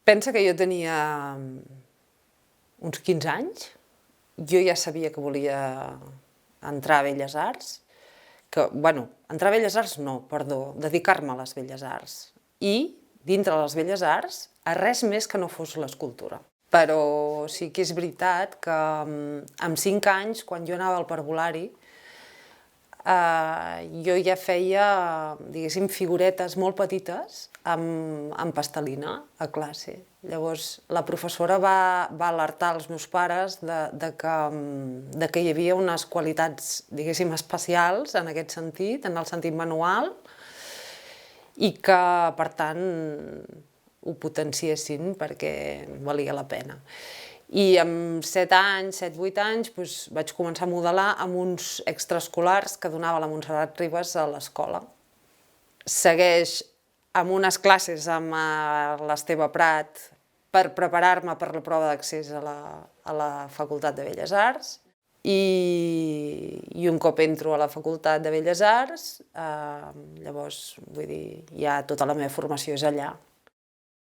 Pensa que jo tenia uns 15 anys, jo ja sabia que volia entrar a Belles Arts, entrar a Belles Arts no, perdó, dedicar-me a les Belles Arts. I, dintre de les Belles Arts, a res més que no fos l'escultura. Però sí que és veritat que amb 5 anys, quan jo anava al parvulari, jo ja feia, diguéssim, figuretes molt petites amb pastelina a classe. Llavors, la professora va alertar els meus pares de que hi havia unes qualitats, diguéssim, especials en aquest sentit, en el sentit manual, i que, per tant, ho potenciessin perquè valia la pena. I amb 7 anys, 7-8 anys, vaig començar a modelar amb uns extraescolars que donava la Montserrat Ribas a l'escola. Segueix amb unes classes amb l'Esteve Prat per preparar-me per la prova d'accés a la Facultat de Belles Arts. I un cop entro a la Facultat de Belles Arts, llavors, vull dir, ja tota la meva formació és allà.